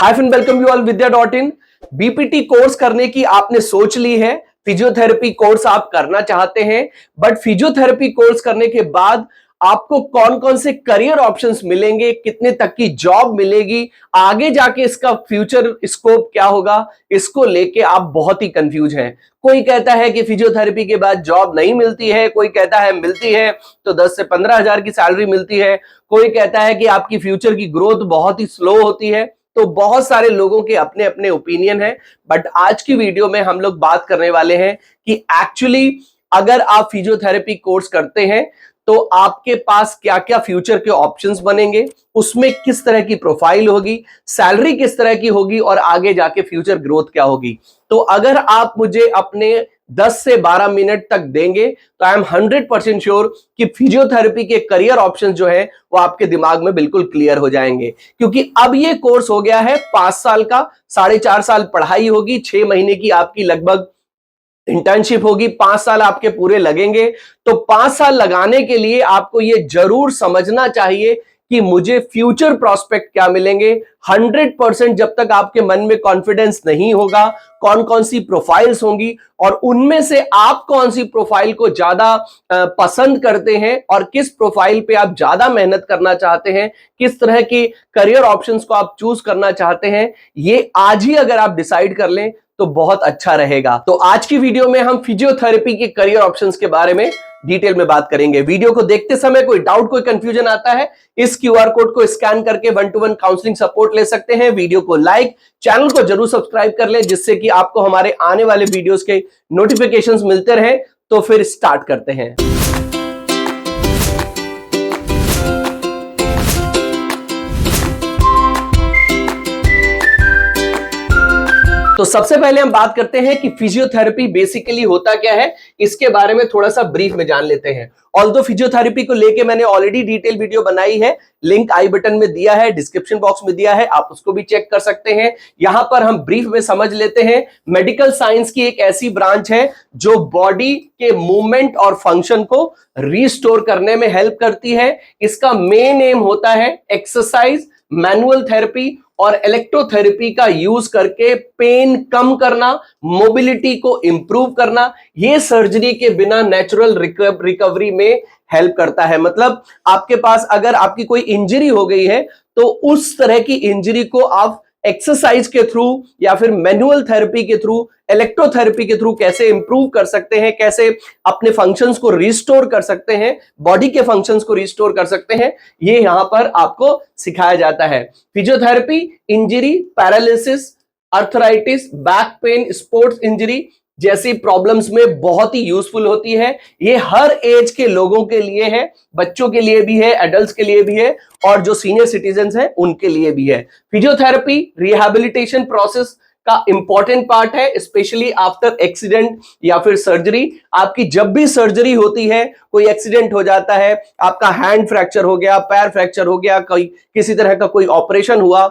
Hi friend, welcome you all विद्या.in। BPT course करने की आपने सोच ली है, फिजियोथेरेपी कोर्स आप करना चाहते हैं, बट फिजियोथेरेपी कोर्स करने के बाद आपको कौन कौन से करियर ऑप्शंस मिलेंगे, कितने तक की जॉब मिलेगी, आगे जाके इसका फ्यूचर स्कोप क्या होगा, इसको लेके आप बहुत ही कंफ्यूज हैं। कोई कहता है कि फिजियोथेरेपी के बाद जॉब नहीं मिलती है, कोई कहता है मिलती है तो 10 से 15 हजार की सैलरी मिलती है, कोई कहता है कि आपकी फ्यूचर की ग्रोथ बहुत ही स्लो होती है। तो बहुत सारे लोगों के अपने अपने ओपिनियन है, बट आज की वीडियो में हम लोग बात करने वाले हैं कि एक्चुअली अगर आप फिजियोथेरेपी कोर्स करते हैं तो आपके पास क्या क्या फ्यूचर के ऑप्शंस बनेंगे, उसमें किस तरह की प्रोफाइल होगी, सैलरी किस तरह की होगी और आगे जाके फ्यूचर ग्रोथ क्या होगी। तो अगर आप मुझे अपने 10 से 12 मिनट तक देंगे तो आई एम 100% श्योर कि फिजियोथेरेपी के करियर ऑप्शंस जो है वो आपके दिमाग में बिल्कुल क्लियर हो जाएंगे। क्योंकि अब ये कोर्स हो गया है 5 साल का, 4.5 साल पढ़ाई होगी, 6 महीने की आपकी लगभग इंटर्नशिप होगी, 5 साल आपके पूरे लगेंगे। तो 5 साल लगाने के लिए आपको ये जरूर समझना चाहिए कि मुझे फ्यूचर प्रोस्पेक्ट क्या मिलेंगे। 100% जब तक आपके मन में कॉन्फिडेंस नहीं होगा, कौन कौन सी प्रोफाइल्स होंगी और उनमें से आप कौन सी प्रोफाइल को ज्यादा पसंद करते हैं और किस प्रोफाइल पे आप ज्यादा मेहनत करना चाहते हैं, किस तरह के करियर ऑप्शंस को आप चूज करना चाहते हैं, ये आज ही अगर आप डिसाइड कर लें तो बहुत अच्छा रहेगा। तो आज की वीडियो में हम फिजियोथेरेपी के करियर ऑप्शंस के बारे में डिटेल में बात करेंगे। वीडियो को देखते समय कोई डाउट, कोई कंफ्यूजन आता है, इस क्यूआर कोड को स्कैन करके 1-to-1 काउंसलिंग सपोर्ट ले सकते हैं। वीडियो को लाइक, चैनल को जरूर सब्सक्राइब कर लें जिससे कि आपको हमारे आने वाले वीडियोस के नोटिफिकेशंस मिलते रहें। तो फिर स्टार्ट करते हैं। तो सबसे पहले हम बात करते हैं कि फिजियोथेरेपी बेसिकली होता क्या है, इसके बारे में थोड़ा सा ब्रीफ में जान लेते हैं। ऑल्दो फिजियोथेरेपी को लेके मैंने ऑलरेडी डिटेल वीडियो बनाई है, लिंक आई बटन में दिया है, डिस्क्रिप्शन बॉक्स में दिया है, आप उसको भी चेक कर सकते हैं। यहां पर हम ब्रीफ में समझ लेते हैं। मेडिकल साइंस की एक ऐसी ब्रांच है जो बॉडी के मूवमेंट और फंक्शन को रिस्टोर करने में हेल्प करती है। इसका मेन एम होता है एक्सरसाइज, मैनुअल थेरेपी और इलेक्ट्रोथेरेपी का यूज करके पेन कम करना, मोबिलिटी को इंप्रूव करना। ये सर्जरी के बिना नेचुरल रिकवरी में हेल्प करता है। मतलब आपके पास अगर आपकी कोई इंजरी हो गई है तो उस तरह की इंजरी को आप एक्सरसाइज के थ्रू या फिर मैनुअल थेरेपी के थ्रू, इलेक्ट्रोथेरेपी के थ्रू कैसे इंप्रूव कर सकते हैं, कैसे अपने फंक्शंस को रिस्टोर कर सकते हैं, बॉडी के फंक्शंस को रिस्टोर कर सकते हैं, ये यहां पर आपको सिखाया जाता है। Physiotherapy injury, paralysis, arthritis, back pain, sports injury जैसी प्रॉब्लम्स में बहुत ही यूजफुल होती है। ये हर एज के लोगों के लिए है, बच्चों के लिए भी है, एडल्ट्स के लिए भी है और जो सीनियर सिटीजन्स हैं उनके लिए भी है। फिजियोथेरेपी रिहैबिलिटेशन प्रोसेस का इंपॉर्टेंट पार्ट है, स्पेशली आफ्टर एक्सीडेंट या फिर सर्जरी। आपकी जब भी सर्जरी होती है, कोई एक्सीडेंट हो जाता है, आपका हैंड फ्रैक्चर हो गया, पैर फ्रैक्चर हो गया, कोई किसी तरह का कोई ऑपरेशन हुआ,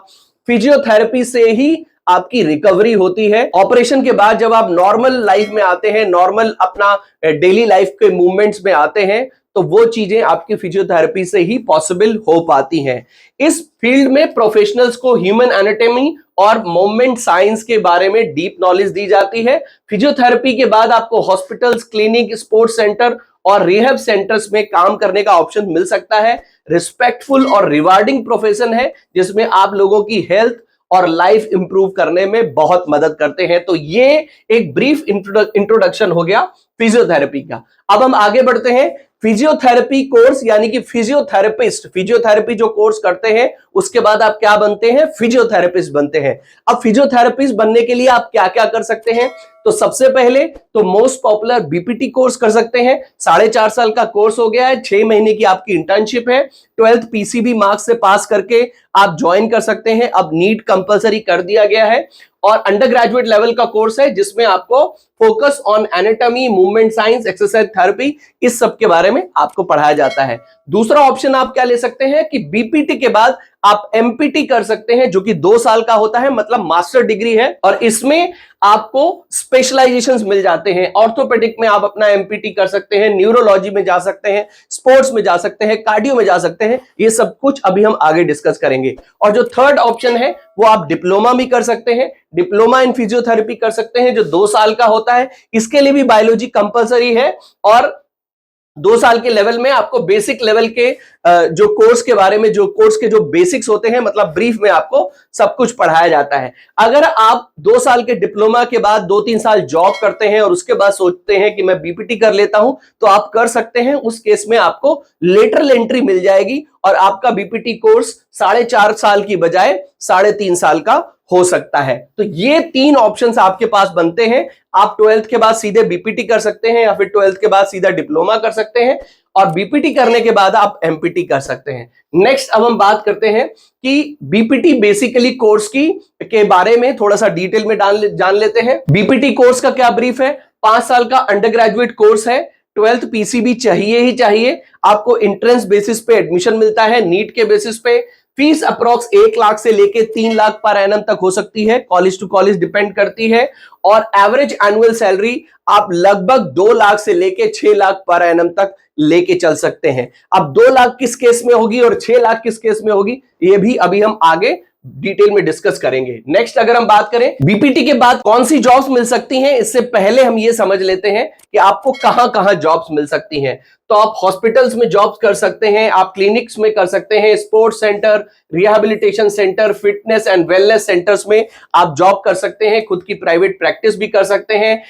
फिजियोथेरेपी से ही आपकी रिकवरी होती है। ऑपरेशन के बाद जब आप नॉर्मल लाइफ में आते हैं, नॉर्मल अपना डेली लाइफ के मूवमेंट्स में आते हैं, तो वो चीजें आपकी फिजियोथेरेपी से ही पॉसिबल हो पाती हैं। इस फील्ड में प्रोफेशनल्स को ह्यूमन एनाटॉमी और मूवमेंट साइंस के बारे में डीप नॉलेज दी जाती है। फिजियोथेरेपी के बाद आपको हॉस्पिटल्स, क्लिनिक, स्पोर्ट्स सेंटर और रिहैब सेंटर्स में काम करने का ऑप्शन मिल सकता है। रिस्पेक्टफुल और रिवार्डिंग प्रोफेशन है जिसमें आप लोगों की हेल्थ और लाइफ इंप्रूव करने में बहुत मदद करते हैं। तो ये एक ब्रीफ इंट्रोडक्शन हो गया फिजियोथेरेपी का। अब हम आगे बढ़ते हैं। फिजियोथेरेपी कोर्स यानी कि फिजियोथेरेपिस्ट, फिजियोथेरेपी जो कोर्स करते हैं उसके बाद आप क्या बनते हैं, फिजियोथेरेपिस्ट बनते हैं। अब फिजियोथेरेपिस्ट बनने के लिए आप क्या क्या कर सकते हैं, तो सबसे पहले तो मोस्ट पॉपुलर बीपीटी कोर्स कर सकते हैं। 4.5 साल का कोर्स हो गया है, 6 महीने की आपकी इंटर्नशिप है, 12th पीसीबी मार्क्स से पास करके आप ज्वाइन कर सकते हैं। अब नीट कंपलसरी कर दिया गया है और अंडर ग्रेजुएट लेवल का कोर्स है जिसमें आपको focus on anatomy, movement science, exercise therapy, इस सब के बारे में आपको पढ़ाया जाता है। दूसरा ऑप्शन आप क्या ले सकते हैं कि बीपीटी के बाद आप एमपीटी कर सकते हैं, जो कि 2 साल का होता है, मतलब मास्टर डिग्री है, और इसमें आपको स्पेशलाइजेशंस मिल जाते हैं। ऑर्थोपेडिक में आप अपना एमपीटी कर सकते हैं, न्यूरोलॉजी में जा सकते हैं, स्पोर्ट्स में जा सकते हैं, कार्डियो में जा सकते हैं। ये सब कुछ अभी हम आगे डिस्कस करेंगे। और जो थर्ड ऑप्शन है वो आप डिप्लोमा भी कर सकते हैं, डिप्लोमा इन फिजियोथेरेपी कर सकते हैं, जो 2 साल का होता है। इसके लिए भी बायोलॉजी कंपलसरी है, और 2 साल के लेवल में आपको बेसिक लेवल के जो कोर्स के बारे में, जो कोर्स के जो बेसिक्स होते हैं, मतलब ब्रीफ में आपको सब कुछ पढ़ाया जाता है। अगर आप 2 साल के डिप्लोमा के बाद 2-3 साल जॉब करते हैं और उसके बाद सोचते हैं कि मैं बीपीटी कर लेता हूं, तो आप कर सकते हैं। उस केस में आपको लेटरल एंट्री मिल जाएगी और आपका बीपीटी कोर्स 4.5 साल की बजाय 3.5 साल का हो सकता है। तो ये 3 ऑप्शंस आपके पास बनते हैं। आप 12th के बाद सीधे बीपीटी कर सकते हैं, या फिर 12th के बाद सीधा डिप्लोमा कर सकते हैं, और बीपीटी करने के बाद आप एमपीटी कर सकते हैं। नेक्स्ट अब हम बात करते हैं कि बीपीटी बेसिकली कोर्स की के बारे में थोड़ा सा डिटेल में जान लेते हैं। बीपीटी कोर्स का क्या ब्रीफ है? 5 साल का अंडर ग्रेजुएट कोर्स है। 12th पीसीबी चाहिए ही चाहिए। आपको एंट्रेंस बेसिस पे एडमिशन मिलता है, नीट के बेसिस पे। फीस अप्रोक्स 1 लाख से लेके 3 लाख पर एनम तक हो सकती है, कॉलेज टू कॉलेज डिपेंड करती है। और एवरेज एनुअल सैलरी आप लगभग 2 लाख से लेके 6 लाख पर एनम तक लेके चल सकते हैं। अब 2 लाख किस केस में होगी और 6 लाख किस केस में होगी, ये भी अभी हम आगे डिटेल में डिस्कस करेंगे। नेक्स्ट अगर हम बात करें बीपीटी के बाद कौन सी जॉब्स मिल सकती हैं, इससे पहले हम ये समझ लेते हैं कि आपको कहां कहां जॉब्स मिल सकती हैं। तो आप हॉस्पिटल्स में जॉब्स कर सकते हैं, आप क्लिनिक्स में कर सकते हैं, sports centre, rehabilitation centre, fitness and wellness centres में आप जॉब कर सकते हैं, खुद की प्राइवेट प्रैक्टिस भी कर सकते हैं।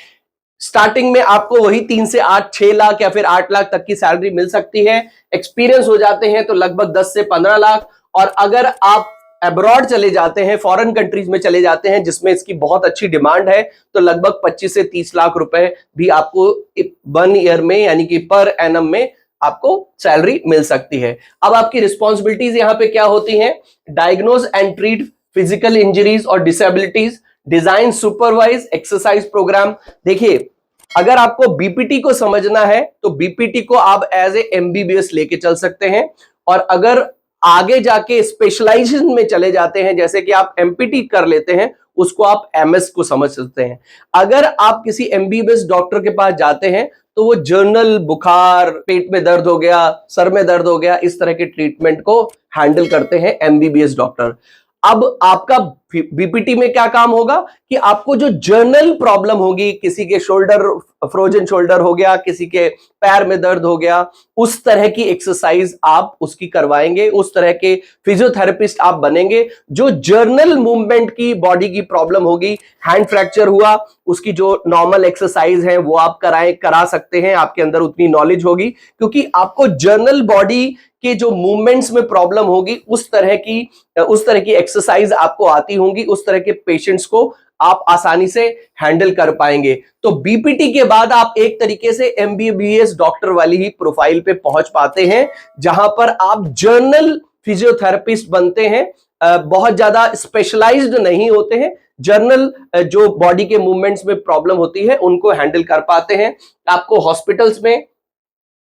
स्टार्टिंग में आपको वही 3 से 8, 6 लाख या फिर 8 लाख तक की सैलरी मिल सकती है। एक्सपीरियंस हो जाते हैं तो लगभग 10 से 15 लाख। और अगर आप अब्रॉड चले जाते हैं, फॉरेन कंट्रीज में चले जाते हैं जिसमें इसकी बहुत अच्छी डिमांड है, तो लगभग 25 से 30 लाख रुपए भी आपको 1 ईयर में, यानी कि पर एनम में आपको सैलरी मिल सकती है। अब आपकी रिस्पॉन्सिबिलिटीज यहां पे क्या होती हैं? Diagnose and treat physical injuries और disabilities, design, supervise exercise programme. देखिए, अगर आपको बीपीटी को समझना है तो बीपीटी को आप एज ए एमबीबीएस लेके चल सकते हैं, और अगर आगे जाके स्पेशलाइजेशन में चले जाते हैं, जैसे कि आप एमपीटी कर लेते हैं, उसको आप एमएस को समझ सकते हैं। अगर आप किसी एमबीबीएस डॉक्टर के पास जाते हैं तो वो जर्नल, बुखार, पेट में दर्द हो गया, सर में दर्द हो गया, इस तरह के ट्रीटमेंट को हैंडल करते हैं एमबीबीएस डॉक्टर। अब आपका बीपीटी में क्या काम होगा कि आपको जो जर्नल प्रॉब्लम होगी, किसी के शोल्डर, फ्रोजन शोल्डर हो गया, किसी के पैर में दर्द हो गया, उस तरह की एक्सरसाइज आप उसकी करवाएंगे, उस तरह के फिजियोथेरेपिस्ट आप बनेंगे। जो जर्नल मूवमेंट की बॉडी की प्रॉब्लम होगी, हैंड फ्रैक्चर हुआ, उसकी जो नॉर्मल एक्सरसाइज है वो आप करा सकते हैं, आपके अंदर उतनी नॉलेज होगी, क्योंकि आपको जर्नल बॉडी के जो मूवमेंट्स में प्रॉब्लम होगी, उस तरह की एक्सरसाइज आपको आती होंगी, उस तरह के पेशेंट्स को आप आसानी से हैंडल कर पाएंगे। तो बीपीटी के बाद आप एक तरीके से एमबीबीएस डॉक्टर वाली ही प्रोफाइल पे पहुंच पाते हैं, जहां पर आप जर्नल फिजियोथेरेपिस्ट बनते हैं। बहुत ज्यादा स्पेशलाइज्ड नहीं होते हैं, जर्नल जो बॉडी के मूवमेंट्स में प्रॉब्लम होती है उनको हैंडल कर पाते हैं। आपको हॉस्पिटल्स में,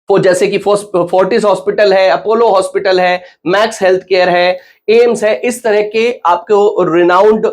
वो जैसे कि फोर्टिस हॉस्पिटल है, अपोलो हॉस्पिटल है, मैक्स हेल्थ केयर है, एम्स है, इस तरह के आपको रिनाउंड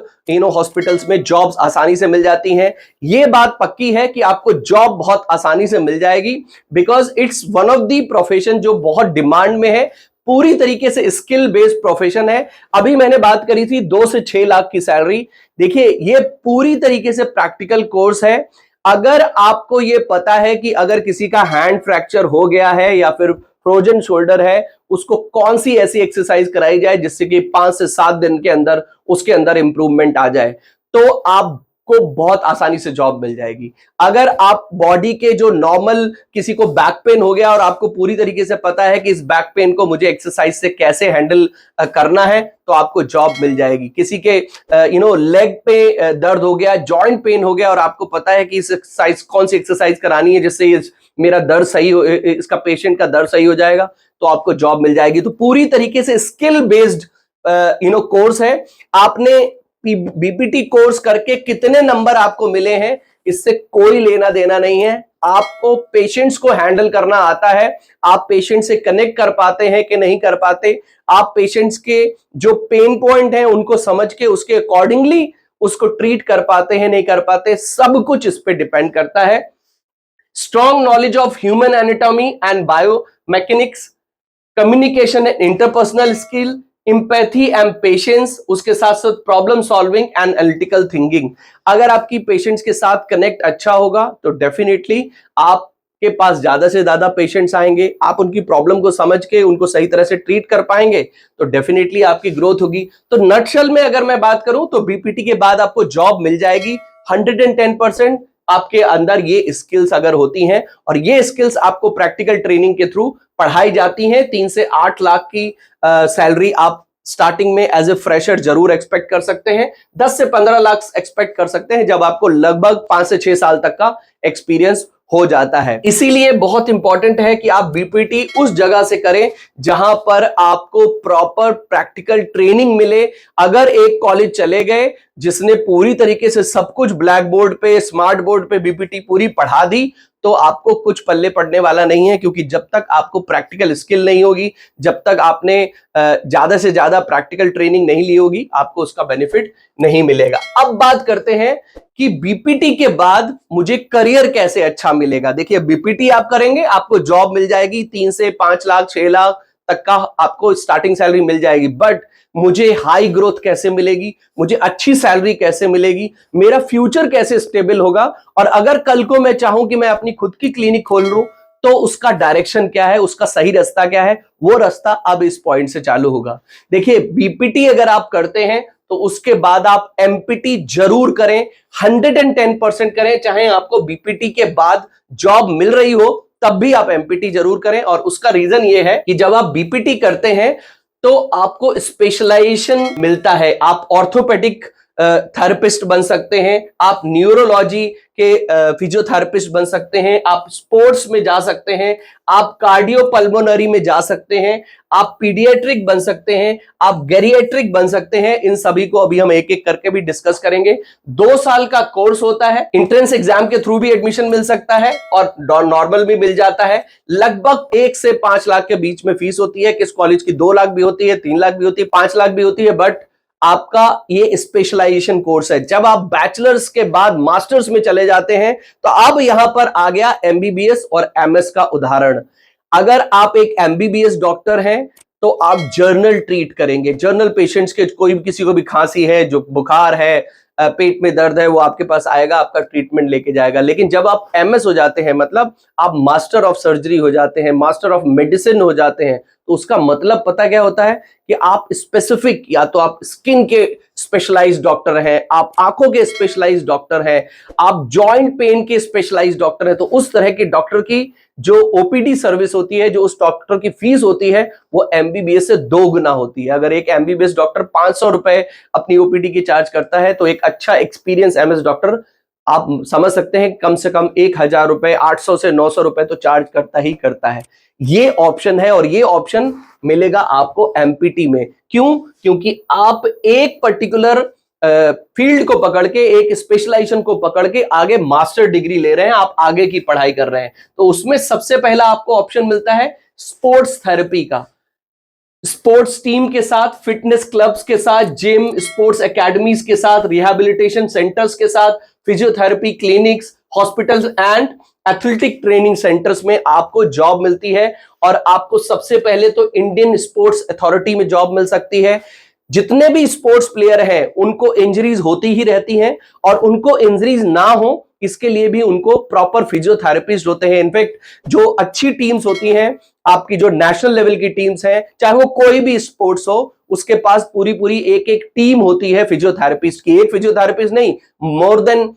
हॉस्पिटल्स में जॉब्स आसानी से मिल जाती हैं। ये बात पक्की है कि आपको जॉब बहुत आसानी से मिल जाएगी, because it's one of the profession जो बहुत डिमांड में है, पूरी तरीके से स्किल बेस्ड प्रोफेशन है। अभी मैंने बात करी थी 2 से 6 लाख की सैलरी। देखिए, ये पूरी तरीके से प्रैक्टिकल कोर्स है। अगर आपको ये पता है कि अगर किसी का हैंड फ्रैक्चर हो गया है या फिर फ्रोजन शोल्डर है, उसको कौन सी ऐसी एक्सरसाइज कराई जाए जिससे कि 5 से 7 दिन के अंदर उसके अंदर इंप्रूवमेंट आ जाए, तो आपको बहुत आसानी से जॉब मिल जाएगी। अगर आप बॉडी के जो नॉर्मल, किसी को बैक पेन हो गया और आपको पूरी तरीके से पता है कि इस बैक पेन को मुझे एक्सरसाइज से कैसे हैंडल करना है, तो आपको जॉब मिल जाएगी। किसी के लेग पे दर्द हो गया, जॉइंट पेन हो गया, और आपको पता है कि इस एक्सरसाइज, कौन सी एक्सरसाइज करानी है जिससे मेरा दर्द सही हो, इसका पेशेंट का दर्द सही हो जाएगा, तो आपको जॉब मिल जाएगी। तो पूरी तरीके से स्किल बेस्ड कोर्स है। आपने बीपीटी कोर्स करके कितने नंबर आपको मिले हैं, इससे कोई लेना देना नहीं है। आपको पेशेंट्स को हैंडल करना आता है, आप पेशेंट से कनेक्ट कर पाते हैं कि नहीं कर पाते, आप पेशेंट्स के जो पेन पॉइंट हैं उनको समझ के उसके अकॉर्डिंगली उसको ट्रीट कर पाते हैं नहीं कर पाते, सब कुछ इस पे डिपेंड करता है। Strong knowledge of human anatomy and biomechanics, communication and interpersonal skill, empathy and patience, उसके साथ साथ problem solving and analytical thinking. अगर आपकी पेशेंट्स के साथ कनेक्ट अच्छा होगा तो डेफिनेटली आपके पास ज्यादा से ज्यादा पेशेंट्स आएंगे, आप उनकी प्रॉब्लम को समझ के उनको सही तरह से ट्रीट कर पाएंगे तो डेफिनेटली आपकी ग्रोथ होगी। तो नटशल में अगर मैं बात करूं तो बीपीटी के बाद आपको जॉब मिल जाएगी 110%। आपके अंदर ये स्किल्स अगर होती हैं, और ये स्किल्स आपको प्रैक्टिकल ट्रेनिंग के थ्रू पढ़ाई जाती हैं। 3 से 8 लाख की सैलरी आप स्टार्टिंग में एज ए फ्रेशर जरूर एक्सपेक्ट कर सकते हैं। 10 से 15 लाख एक्सपेक्ट कर सकते हैं जब आपको लगभग 5 से 6 साल तक का एक्सपीरियंस हो जाता है। इसीलिए बहुत इंपॉर्टेंट है कि आप बीपीटी उस जगह से करें जहां पर आपको प्रॉपर प्रैक्टिकल ट्रेनिंग मिले। अगर एक कॉलेज चले गए जिसने पूरी तरीके से सब कुछ ब्लैक बोर्ड पे, स्मार्ट बोर्ड पे बीपीटी पूरी पढ़ा दी, तो आपको कुछ पल्ले पड़ने वाला नहीं है, क्योंकि जब तक आपको प्रैक्टिकल स्किल नहीं होगी, जब तक आपने ज्यादा से ज्यादा प्रैक्टिकल ट्रेनिंग नहीं ली होगी, आपको उसका बेनिफिट नहीं मिलेगा। अब बात करते हैं कि बीपीटी के बाद मुझे करियर कैसे अच्छा मिलेगा। देखिए, बीपीटी आप करेंगे, आपको जॉब मिल जाएगी, 3 से 5 लाख 6 लाख तक का आपको स्टार्टिंग सैलरी मिल जाएगी। बट मुझे हाई ग्रोथ कैसे मिलेगी, मुझे अच्छी सैलरी कैसे मिलेगी, मेरा फ्यूचर कैसे स्टेबल होगा, और अगर कल को मैं चाहूं कि मैं अपनी खुद की क्लिनिक खोल लूं तो उसका डायरेक्शन क्या है, उसका सही रास्ता क्या है, वो रास्ता अब इस पॉइंट से चालू होगा। देखिए, बीपीटी अगर आप करते हैं तो उसके बाद आप एमपीटी जरूर करें, 110% करें। चाहे आपको बीपीटी के बाद जॉब मिल रही हो तब भी आप एमपीटी जरूर करें। और उसका रीजन ये है कि जब आप बीपीटी करते हैं तो आपको स्पेशलाइजेशन मिलता है। आप ऑर्थोपेडिक थेरेपिस्ट बन सकते हैं, आप न्यूरोलॉजी के फिजियोथेरेपिस्ट बन सकते हैं, आप स्पोर्ट्स में जा सकते हैं, आप कार्डियोपल्मोनरी में जा सकते हैं, आप पीडियाट्रिक बन सकते हैं, आप गेरिएट्रिक बन सकते हैं। इन सभी को अभी हम एक एक करके भी डिस्कस करेंगे। 2 साल का कोर्स होता है, एंट्रेंस एग्जाम के थ्रू भी एडमिशन मिल सकता है और नॉर्मल भी मिल जाता है। लगभग 1 से 5 लाख के बीच में फीस होती है। किस कॉलेज की 2 लाख भी होती है, 3 लाख भी होती है, 5 लाख भी होती है। बट आपका ये स्पेशलाइजेशन कोर्स है। जब आप बैचलर्स के बाद मास्टर्स में चले जाते हैं तो अब यहां पर आ गया एमबीबीएस और एमएस का उदाहरण। अगर आप एक एमबीबीएस डॉक्टर हैं तो आप जर्नल ट्रीट करेंगे। जर्नल पेशेंट्स के, कोई भी किसी को भी खांसी है, जो बुखार है, पेट में दर्द है, वो आपके पास आएगा, आपका ट्रीटमेंट लेके जाएगा। लेकिन जब आप एमएस हो जाते हैं, मतलब आप मास्टर ऑफ सर्जरी हो जाते हैं, मास्टर ऑफ मेडिसिन हो जाते हैं, तो उसका मतलब पता क्या होता है कि आप स्पेसिफिक, या तो आप स्किन के स्पेशलाइज्ड डॉक्टर हैं, आप आंखों के स्पेशलाइज्ड डॉक्टर हैं, आप जॉइंट पेन के स्पेशलाइज्ड डॉक्टर हैं। तो उस तरह के डॉक्टर की जो ओपीडी सर्विस होती है, जो उस डॉक्टर की फीस होती है, वो एमबीबीएस से 2 गुना होती है। अगर एक एमबीबीएस डॉक्टर 500 रुपए अपनी ओपीडी की चार्ज करता है तो एक अच्छा एक्सपीरियंस एमएस डॉक्टर, आप समझ सकते हैं, कम से कम 1000 रुपए, 800 से 900 रुपए तो चार्ज करता ही करता है। ये ऑप्शन है और ये ऑप्शन मिलेगा आपको एमपीटी में। क्यों? क्योंकि आप एक पर्टिकुलर फील्ड को पकड़ के, एक स्पेशलाइजेशन को पकड़ के आगे मास्टर डिग्री ले रहे हैं, आप आगे की पढ़ाई कर रहे हैं। तो उसमें सबसे पहला आपको ऑप्शन मिलता है स्पोर्ट्स थेरेपी का। स्पोर्ट्स टीम के साथ, फिटनेस क्लब्स के साथ, जिम, स्पोर्ट्स एकेडमीज के साथ, रिहैबिलिटेशन सेंटर्स के साथ, physiotherapy clinics, hospitals and athletic training centres में आपको जॉब मिलती है। और आपको सबसे पहले तो इंडियन स्पोर्ट्स अथॉरिटी में जॉब मिल सकती है। जितने भी स्पोर्ट्स प्लेयर हैं उनको इंजरीज होती ही रहती हैं, और उनको इंजरीज ना हो इसके लिए भी उनको प्रॉपर फिजियोथेरेपिस्ट होते हैं। इनफैक्ट जो अच्छी टीम्स होती हैं, आपकी जो नेशनल लेवल की टीम्स हैं, चाहे वो कोई भी स्पोर्ट्स हो, उसके पास पूरी पूरी एक एक टीम होती है फिजियोथेरेपिस्ट की। एक फिजियोथेरेपिस्ट नहीं, मोर देन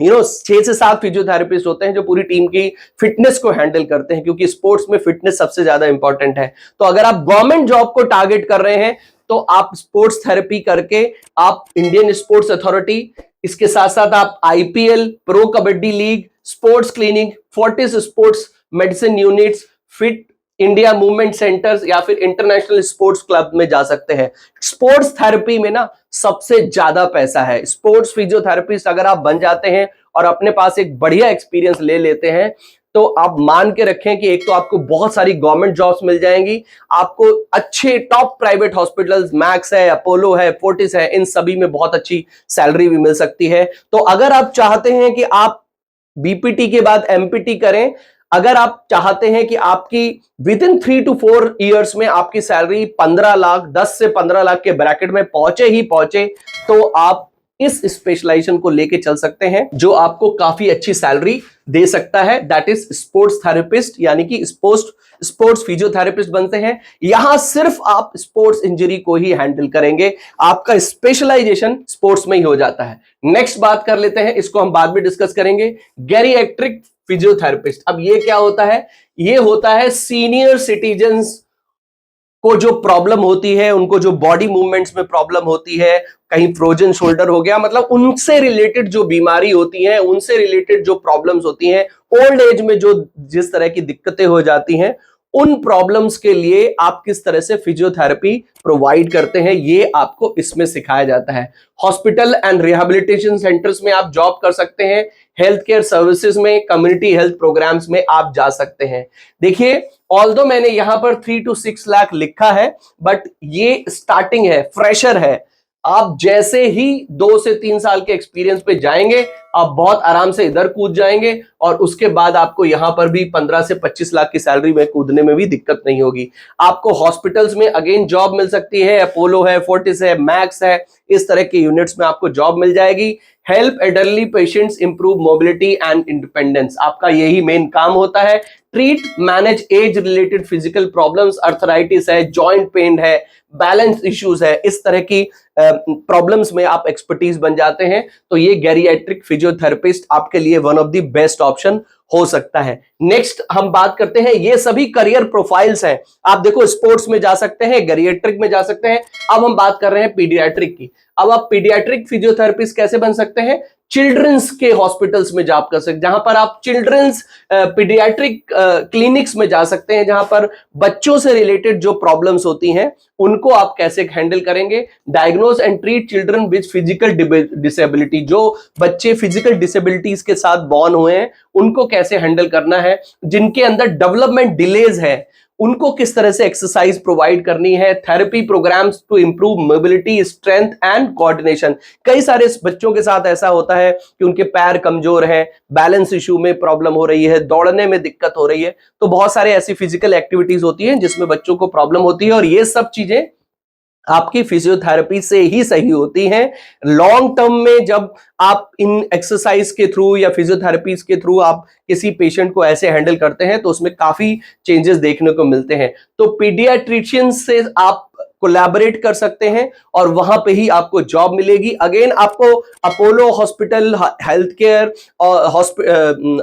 6 से 7 फिजियोथेरेपिस्ट होते हैं जो पूरी टीम की फिटनेस को हैंडल करते हैं, क्योंकि स्पोर्ट्स में फिटनेस सबसे ज्यादा इंपॉर्टेंट है। तो अगर आप गवर्नमेंट जॉब को टारगेट कर रहे हैं तो आप स्पोर्ट्स थेरेपी करके आप इंडियन स्पोर्ट्स अथॉरिटी, इसके साथ साथ आप IPL, pro kabaddi league, sports clinic, Fortis sports medicine units, fit India movement centres या फिर इंटरनेशनल स्पोर्ट्स क्लब में जा सकते हैं। स्पोर्ट्स थेरेपी में ना सबसे ज्यादा पैसा है। स्पोर्ट्स फिजियोथेरेपिस्ट अगर आप बन जाते हैं और अपने पास एक बढ़िया एक्सपीरियंस ले लेते हैं तो आप मान के रखें कि एक तो आपको बहुत सारी गवर्नमेंट जॉब्स मिल जाएंगी, आपको अच्छे टॉप प्राइवेट हॉस्पिटल्स, मैक्स है, अपोलो है, फोर्टिस है, इन सभी में बहुत अच्छी सैलरी भी मिल सकती है। तो अगर आप चाहते हैं कि आप बीपीटी के बाद एमपीटी करें, अगर आप चाहते हैं कि आपकी विद इन 3 to 4 ईयर्स में आपकी सैलरी 15 लाख, 10 से 15 लाख के ब्रैकेट में पहुंचे ही पहुंचे, तो आप इस स्पेशलाइजेशन को लेके चल सकते हैं जो आपको काफी अच्छी सैलरी दे सकता है। दैट इज स्पोर्ट्स थेरेपिस्ट, यानी कि स्पोर्ट्स फिजियोथेरेपिस्ट बनते हैं। यहां सिर्फ आप स्पोर्ट्स इंजरी को ही हैंडल करेंगे, आपका स्पेशलाइजेशन स्पोर्ट्स में ही हो जाता है। नेक्स्ट बात कर लेते हैं, इसको हम बाद में डिस्कस करेंगे, गेरिएट्रिक फिजियोथेरेपिस्ट। अब ये क्या होता है? ये होता है सीनियर सिटीजन्स को जो प्रॉब्लम होती है, उनको जो बॉडी मूवमेंट्स में प्रॉब्लम होती है, कहीं फ्रोजन शोल्डर हो गया, मतलब उनसे रिलेटेड जो बीमारी होती है, उनसे रिलेटेड जो प्रॉब्लम्स होती हैं, ओल्ड एज में जो जिस तरह की दिक्कतें हो जाती हैं, उन प्रॉब्लम्स के लिए आप किस तरह से फिजियोथेरेपी प्रोवाइड करते हैं, ये आपको इसमें सिखाया जाता है। हॉस्पिटल एंड रिहैबिलिटेशन सेंटर्स में आप जॉब कर सकते हैं, हेल्थ केयर सर्विसेज में, कम्युनिटी हेल्थ प्रोग्राम्स में आप जा सकते हैं। देखिए, ऑल्दो मैंने यहां पर 3 to 6 लाख लिखा है, बट ये स्टार्टिंग है, फ्रेशर है। आप जैसे ही 2 से 3 साल के एक्सपीरियंस पे जाएंगे, आप बहुत आराम से इधर कूद जाएंगे और उसके बाद आपको यहां पर भी 15 से 25 लाख की सैलरी में कूदने में भी दिक्कत नहीं होगी। आपको हॉस्पिटल्स में अगेन जॉब मिल सकती है, अपोलो है, फोर्टिस है, मैक्स है, इस तरह के यूनिट्स में आपको जॉब मिल जाएगी। Help elderly patients improve mobility and independence, आपका यही मेन काम होता है। Treat manage age related physical problems, arthritis है, जॉइंट पेन है, बैलेंस इश्यूज है, इस तरह की प्रॉब्लम्स में आप एक्सपर्टीज बन जाते हैं, तो ये गेरिएट्रिक फिजियोथेरेपिस्ट आपके लिए one of the best option हो सकता है। नेक्स्ट हम बात करते हैं, ये सभी करियर प्रोफाइल्स हैं। आप देखो, स्पोर्ट्स में जा सकते हैं, गेरिएट्रिक में जा सकते हैं। अब हम बात कर रहे हैं पीडियाट्रिक की। अब आप पीडियाट्रिक फिजियोथेरेपिस्ट कैसे बन सकते हैं? चिल्ड्रंस के हॉस्पिटल्स में जॉब कर सकते हैं, जहां पर आप चिल्ड्रंस पीडियाट्रिक क्लिनिक्स में जा सकते हैं, जहां पर बच्चों से रिलेटेड जो प्रॉब्लम्स होती हैं उनको आप कैसे हैंडल करेंगे। Diagnose and treat children with physical disability, जो बच्चे फिजिकल डिसेबिलिटीज के साथ बॉर्न हुए हैं उनको कैसे हैंडल करना है, जिनके अंदर डेवलपमेंट डिलेज है उनको किस तरह से एक्सरसाइज प्रोवाइड करनी है। Therapy programmes to improve mobility, strength and coordination. कई सारे बच्चों के साथ ऐसा होता है कि उनके पैर कमजोर हैं, बैलेंस इशू में प्रॉब्लम हो रही है, दौड़ने में दिक्कत हो रही है, तो बहुत सारे ऐसी फिजिकल एक्टिविटीज होती हैं जिसमें बच्चों को प्रॉब्लम होती है, और ये सब चीजें आपकी फिजियोथेरेपी से ही सही होती हैं। लॉन्ग टर्म में जब आप इन एक्सरसाइज के थ्रू या फिजियोथेरेपीज के थ्रू आप किसी पेशेंट को ऐसे हैंडल करते हैं तो उसमें काफी चेंजेस देखने को मिलते हैं। तो पीडियाट्रिशियन से आप कोलैबोरेट कर सकते हैं और वहां पे ही आपको जॉब मिलेगी। अगेन आपको अपोलो हॉस्पिटल, हेल्थ केयर और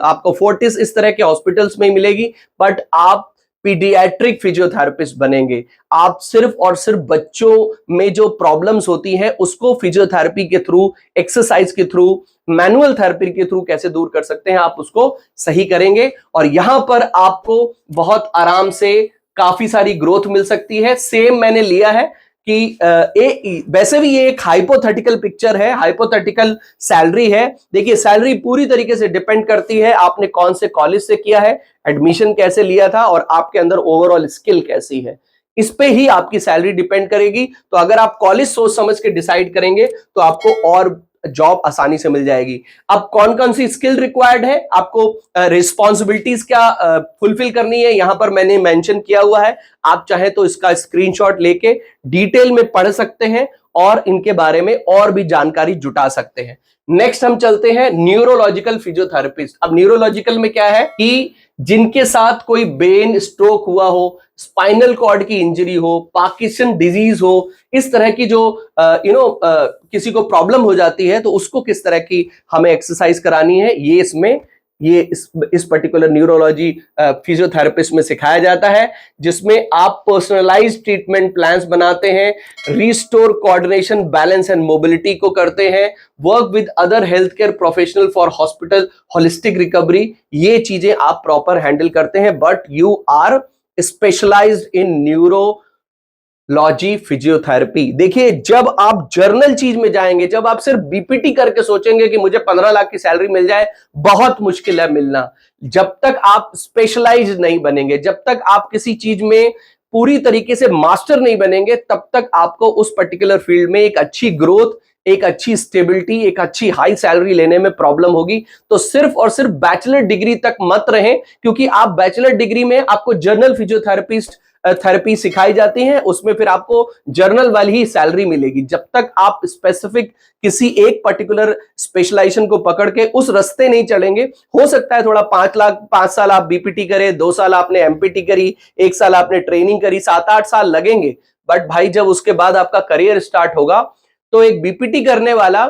आपको फोर्टिस, इस तरह के हॉस्पिटल्स में मिलेगी, बट आप पीडियाट्रिक फिजियोथेरेपिस्ट बनेंगे। आप सिर्फ और सिर्फ बच्चों में जो प्रॉब्लम्स होती हैं उसको फिजियोथेरेपी के थ्रू, एक्सरसाइज के थ्रू, मैनुअल थेरेपी के थ्रू कैसे दूर कर सकते हैं, आप उसको सही करेंगे और यहां पर आपको बहुत आराम से काफी सारी ग्रोथ मिल सकती है। सेम मैंने लिया है कि वैसे भी ये एक हाइपोथेटिकल पिक्चर है, हाइपोथेटिकल सैलरी है। देखिए, सैलरी पूरी तरीके से डिपेंड करती है आपने कौन से कॉलेज से किया है, एडमिशन कैसे लिया था और आपके अंदर ओवरऑल स्किल कैसी है, इस पे ही आपकी सैलरी डिपेंड करेगी। तो अगर आप कॉलेज सोच समझ के डिसाइड करेंगे तो आपको और जॉब आसानी से मिल जाएगी। अब कौन कौन सी स्किल रिक्वायर्ड है, आपको रिस्पॉन्सिबिलिटीज क्या फुलफिल करनी है, यहां पर मैंने मेंशन किया हुआ है। आप चाहे तो इसका स्क्रीनशॉट लेके डिटेल में पढ़ सकते हैं और इनके बारे में और भी जानकारी जुटा सकते हैं। नेक्स्ट हम चलते हैं न्यूरोलॉजिकल फिजियोथेरेपिस्ट। अब न्यूरोलॉजिकल में क्या है कि जिनके साथ कोई ब्रेन स्ट्रोक हुआ हो, स्पाइनल कॉर्ड की इंजरी हो, पार्किंसन डिजीज हो, इस तरह की जो किसी को प्रॉब्लम हो जाती है तो उसको किस तरह की हमें एक्सरसाइज करानी है, ये इसमें इस पर्टिकुलर न्यूरोलॉजी फिजियोथेरेपिस्ट में सिखाया जाता है, जिसमें आप पर्सनलाइज्ड ट्रीटमेंट प्लान्स बनाते हैं, restore coordination, balance and mobility को करते हैं, work with other health care professional for hospital holistic recovery. ये चीजें आप प्रॉपर हैंडल करते हैं, but you are specialised in neurology physiotherapy. देखिए, जब आप जर्नल चीज में जाएंगे, जब आप सिर्फ बीपीटी करके सोचेंगे कि मुझे 15 लाख की सैलरी मिल जाए, बहुत मुश्किल है मिलना। जब तक आप स्पेशलाइज्ड नहीं बनेंगे, जब तक आप किसी चीज में पूरी तरीके से मास्टर नहीं बनेंगे, तब तक आपको उस पर्टिकुलर फील्ड में एक अच्छी ग्रोथ, एक अच्छी स्टेबिलिटी, एक अच्छी हाई सैलरी लेने में प्रॉब्लम होगी। तो सिर्फ और सिर्फ बैचलर डिग्री तक मत रहें, क्योंकि आप बैचलर डिग्री में आपको जर्नल फिजियोथेरेपिस्ट थेरेपी सिखाई जाती है, उसमें फिर आपको जर्नल वाली ही सैलरी मिलेगी। जब तक आप स्पेसिफिक किसी एक पर्टिकुलर स्पेशलाइजेशन को पकड़ के उस रास्ते नहीं चलेंगे, हो सकता है थोड़ा 5 साल आप बीपीटी करें, 2 साल आपने एमपीटी करी, 1 साल आपने ट्रेनिंग करी, 7-8 साल लगेंगे। बट भाई, जब उसके बाद आपका करियर स्टार्ट होगा, तो एक बीपीटी करने वाला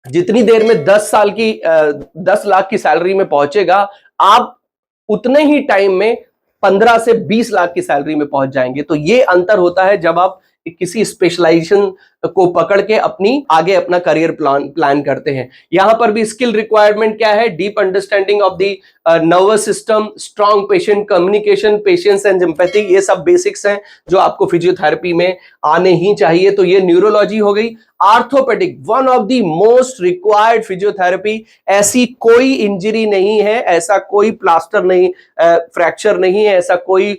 जितनी देर में 10 लाख की सैलरी में पहुंचेगा, आप उतने ही टाइम में 15 से 20 लाख की सैलरी में पहुंच जाएंगे। तो ये अंतर होता है जब आप किसी स्पेशलाइजेशन को पकड़ के आगे अपना करियर प्लान करते हैं। यहां पर भी स्किल रिक्वायरमेंट क्या है? Deep understanding of the nervous system, strong patient communication, patience and empathy, ये सब बेसिक्स हैं जो आपको फिजियोथेरेपी में आने ही चाहिए। तो ये न्यूरोलॉजी हो गई। Orthopaedic, one of the most required physiotherapy. ऐसी कोई इंजरी नहीं है, ऐसा कोई प्लास्टर नहीं, फ्रैक्चर नहीं है, ऐसा कोई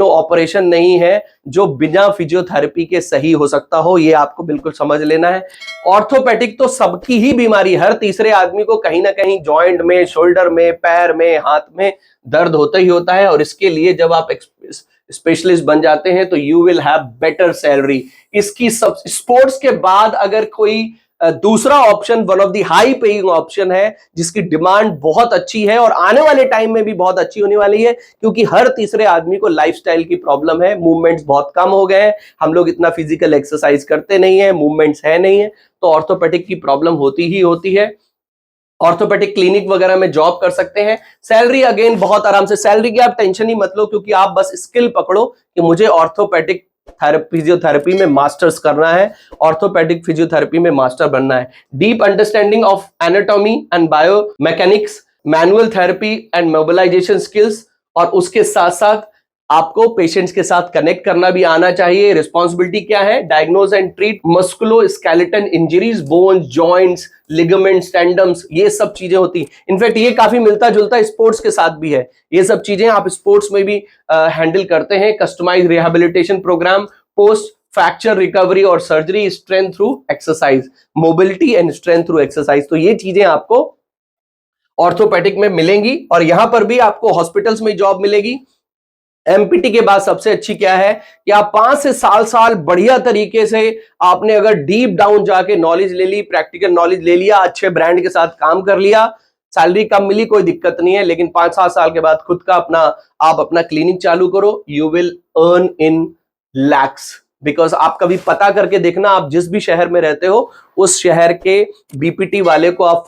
ऑपरेशन नहीं है जो बिना फिजियोथेरेपी के सही हो सकता हो। ये आपको बिल्कुल समझ लेना है। ऑर्थोपेडिक तो सबकी ही बीमारी, हर तीसरे आदमी को कहीं ना कहीं जॉइंट में, शोल्डर में, पैर में, हाथ में दर्द होता ही होता है। और इसके लिए जब आप स्पेशलिस्ट बन जाते हैं तो you will have better salary. इसकी सब स्पोर्ट्स के बाद अगर कोई दूसरा option, one of the high paying option है, जिसकी डिमांड बहुत अच्छी है और आने वाले टाइम में भी बहुत अच्छी होने वाली है, क्योंकि हर तीसरे आदमी को लाइफस्टाइल की प्रॉब्लम है, मूवमेंट्स बहुत कम हो गए हैं, हम लोग इतना फिजिकल एक्सरसाइज करते नहीं है, मूवमेंट्स है नहीं है, तो ऑर्थोपेडिक की प्रॉब्लम होती ही होती है। ऑर्थोपेडिक क्लिनिक वगैरह में जॉब कर सकते हैं। सैलरी अगेन बहुत आराम से, सैलरी की आप टेंशन ही मत लो, क्योंकि आप बस स्किल पकड़ो कि मुझे ऑर्थोपेडिक फिजियोथेरेपी में मास्टर्स करना है, ऑर्थोपेडिक फिजियोथेरेपी में मास्टर बनना है। Deep understanding of anatomy and biomechanics, manual therapy and mobilisation skills, और उसके साथ साथ आपको पेशेंट्स के साथ कनेक्ट करना भी आना चाहिए। रिस्पॉन्सिबिलिटी क्या है? Diagnose and treat musculoskeletal injuries, bones, joints, ligaments, tendons, ये सब चीजें होती हैं। इनफैक्ट ये काफी मिलता जुलता स्पोर्ट्स के साथ भी है। ये सब चीजें आप स्पोर्ट्स में भी हैंडल करते हैं। Customise rehabilitation programme, post fracture recovery और surgery, strength through exercise, mobility and strength through exercise. तो ये चीजें आपको ऑर्थोपेडिक में मिलेंगी और यहां पर भी आपको हॉस्पिटल्स में जॉब मिलेगी। एमपीटी के बाद सबसे अच्छी क्या है कि आप 5 से 7 साल बढ़िया तरीके से आपने अगर डीप डाउन जाके नॉलेज ले ली, प्रैक्टिकल नॉलेज ले लिया, अच्छे ब्रांड के साथ काम कर लिया, सैलरी कम मिली कोई दिक्कत नहीं है, लेकिन 5-7 साल के बाद खुद का आप अपना क्लिनिक चालू करो, you will earn in lakhs. Because आप कभी पता करके देखना, आप जिस भी शहर में रहते हो उस शहर के बीपीटी वाले को आप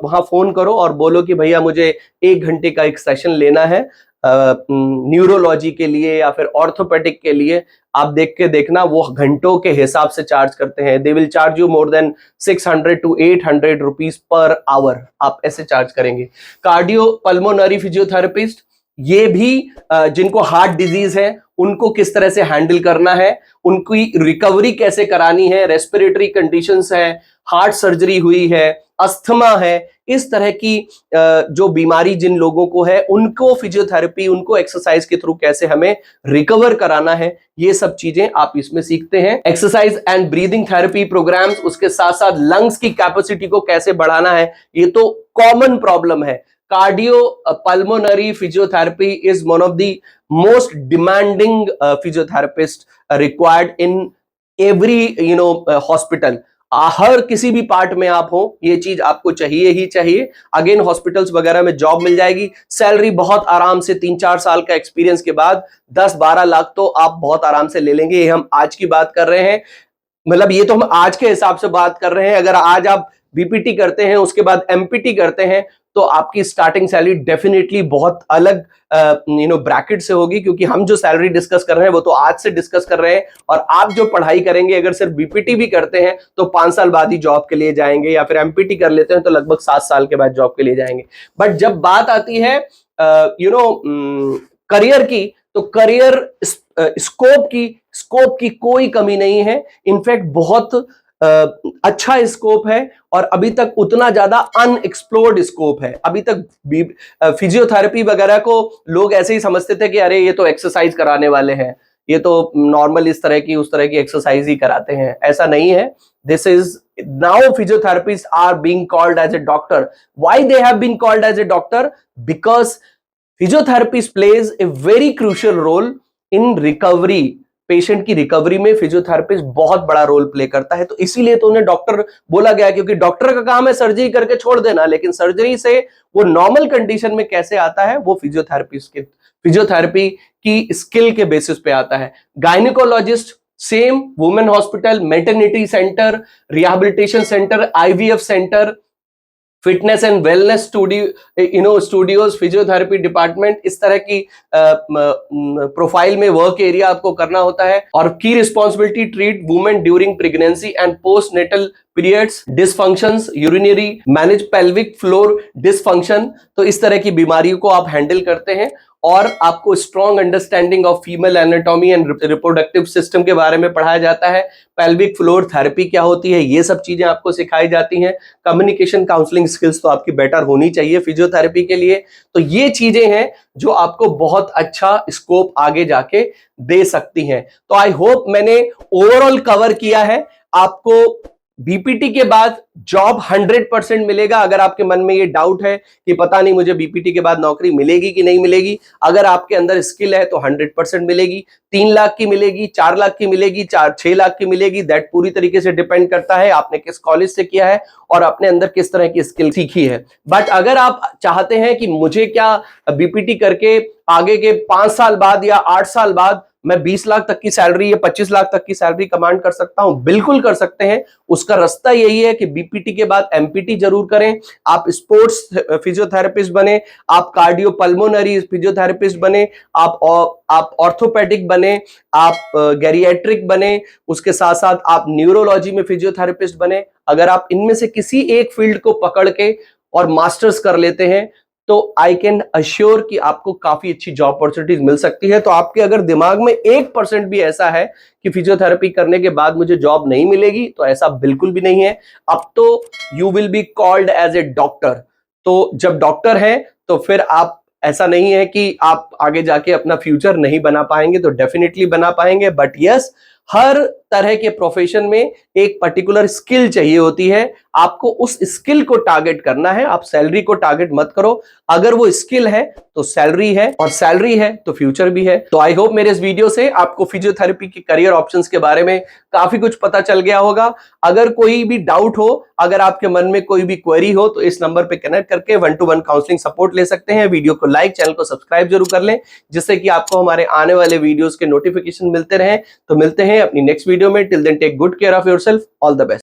वहां फोन करो और बोलो कि भैया मुझे 1 घंटे का एक सेशन लेना है न्यूरोलॉजी के लिए या फिर ऑर्थोपेडिक के लिए। आप देख के देखना, वो घंटों के हिसाब से चार्ज करते हैं। They will charge you more than 600 to 800 rupees per hour, आप ऐसे चार्ज करेंगे। कार्डियो पल्मोनरी फिजियोथेरेपिस्ट, ये भी जिनको हार्ट डिजीज है उनको किस तरह से हैंडल करना है, उनकी रिकवरी कैसे करानी है, रेस्पिरेटरी कंडीशंस है, हार्ट सर्जरी हुई है, अस्थमा है, इस तरह की जो बीमारी जिन लोगों को है उनको फिजियोथेरेपी, उनको एक्सरसाइज के थ्रू कैसे हमें रिकवर कराना है, ये सब चीजें आप इसमें सीखते हैं। Exercise and breathing therapy programmes, उसके साथ साथ लंग्स की कैपेसिटी को कैसे बढ़ाना है, ये तो कॉमन प्रॉब्लम है। Cardio pulmonary physiotherapy is one of the most demanding physiotherapist required in every hospital. हर किसी भी पार्ट में आप हो, ये चीज आपको चाहिए ही चाहिए। अगेन हॉस्पिटल्स वगैरह में जॉब मिल जाएगी, सैलरी बहुत आराम से 3-4 साल का एक्सपीरियंस के बाद 10-12 लाख तो आप बहुत आराम से ले लेंगे। ये हम आज की बात कर रहे हैं, मतलब ये तो हम आज के हिसाब से बात कर रहे हैं। अगर आज आप बीपीटी करते हैं उसके बाद एमपीटी करते हैं तो आपकी स्टार्टिंग सैलरी डेफिनेटली बहुत अलग ब्रैकेट से होगी, क्योंकि हम जो सैलरी डिस्कस कर रहे हैं वो तो आज से डिस्कस कर रहे हैं। और आप जो पढ़ाई करेंगे, अगर सिर्फ बीपीटी भी करते हैं तो 5 साल बाद ही जॉब के लिए जाएंगे, या फिर एमपीटी कर लेते हैं तो लगभग 7 साल के बाद जॉब के लिए जाएंगे। बट जब बात आती है करियर की, तो करियर स्कोप की कोई कमी नहीं है। इनफैक्ट बहुत अच्छा स्कोप है और अभी तक उतना ज्यादा अनएक्सप्लोर्ड स्कोप है। अभी तक फिजियोथेरेपी वगैरह को लोग ऐसे ही समझते थे कि अरे ये तो एक्सरसाइज कराने वाले हैं, ये तो नॉर्मल इस तरह की उस तरह की एक्सरसाइज ही कराते हैं। ऐसा नहीं है। This is now physiotherapists are being called as a doctor. Why they have been called as a doctor? Because physiotherapist plays a very crucial role in recovery. Patient की रिकवरी में फिजियोथेरेपिस्ट बहुत बड़ा role play करता है, तो इसीलिए तो उन्हें डॉक्टर बोला गया, क्योंकि डॉक्टर का काम है सर्जरी करके छोड़ देना, लेकिन सर्जरी से वो नॉर्मल कंडीशन में कैसे आता है वो फिजियोथेरेपी की स्किल के बेसिस पे आता है। Gynaecologist same, women hospital, maternity centre, rehabilitation centre, IVF centre, fitness and wellness studios, physiotherapy department, इस तरह की प्रोफाइल में वर्क एरिया आपको करना होता है। और की responsibility treat women during pregnancy and post natal periods, dysfunctions, urinary, manage pelvic floor dysfunction. तो इस तरह की बीमारियों को आप हैंडल करते हैं और आपको strong understanding of female anatomy and reproductive system के बारे में पढ़ाया जाता है। पेल्विक फ्लोर थेरेपी क्या होती है, ये सब चीजें आपको सिखाई जाती हैं। कम्युनिकेशन काउंसलिंग स्किल्स तो आपकी बेटर होनी चाहिए फिजियोथेरेपी के लिए। तो ये चीजें हैं जो आपको बहुत अच्छा स्कोप आगे जाके दे सकती हैं। तो आई होप मैंने ओवरऑल कवर किया है। आपको बीपीटी के बाद जॉब 100% मिलेगा। अगर आपके मन में ये डाउट है कि पता नहीं मुझे बीपीटी के बाद नौकरी मिलेगी कि नहीं मिलेगी, अगर आपके अंदर स्किल है तो 100% मिलेगी। 3 लाख की मिलेगी, 4 लाख की मिलेगी, 6 लाख की मिलेगी, दैट पूरी तरीके से डिपेंड करता है आपने किस कॉलेज से किया है और अपने अंदर किस तरह की स्किल सीखी है। बट अगर आप चाहते हैं कि मुझे क्या बीपीटी करके आगे के 5 साल बाद या 8 साल बाद मैं 20 लाख तक की सैलरी या 25 लाख तक की सैलरी कमांड कर सकता हूं, बिल्कुल कर सकते हैं। उसका रास्ता यही है कि बीपीटी के बाद एमपीटी जरूर करें, आप स्पोर्ट्स फिजियोथेरेपिस्ट बने, आप कार्डियो पल्मोनरी फिजियोथेरेपिस्ट बने, आप ऑर्थोपेडिक बने, आप गैरिएट्रिक बने, उसके साथ साथ आप न्यूरोलॉजी में फिजियोथेरेपिस्ट बने। अगर आप इनमें से किसी एक फील्ड को पकड़ के और मास्टर्स कर लेते हैं तो आई कैन अश्योर कि आपको काफी अच्छी जॉब अपॉर्चुनिटीज मिल सकती है। तो आपके अगर दिमाग में 1% भी ऐसा है कि फिजियोथेरेपी करने के बाद मुझे जॉब नहीं मिलेगी, तो ऐसा बिल्कुल भी नहीं है। अब तो you will be called as a doctor. तो जब डॉक्टर है तो फिर आप, ऐसा नहीं है कि आप आगे जाके अपना फ्यूचर नहीं बना पाएंगे, तो डेफिनेटली बना पाएंगे। बट यस, हर तरह के प्रोफेशन में एक पर्टिकुलर स्किल चाहिए होती है, आपको उस स्किल को टारगेट करना है। आप सैलरी को टारगेट मत करो। अगर वो स्किल है तो सैलरी है, और सैलरी है तो फ्यूचर भी है। तो आई होप मेरे इस वीडियो से आपको फिजियोथेरेपी के करियर ऑप्शंस के बारे में काफी कुछ पता चल गया होगा। अगर कोई भी डाउट हो, अगर आपके मन में कोई भी क्वेरी हो, तो इस नंबर पे कनेक्ट करके 1-to-1 काउंसलिंग सपोर्ट ले सकते हैं। वीडियो को लाइक, चैनल को सब्सक्राइब जरूर कर लें, जिससे कि आपको हमारे आने वाले वीडियोस के नोटिफिकेशन मिलते रहें। तो मिलते हैं अपनी नेक्स्ट वीडियो में। Till then take good care of yourself. All the best.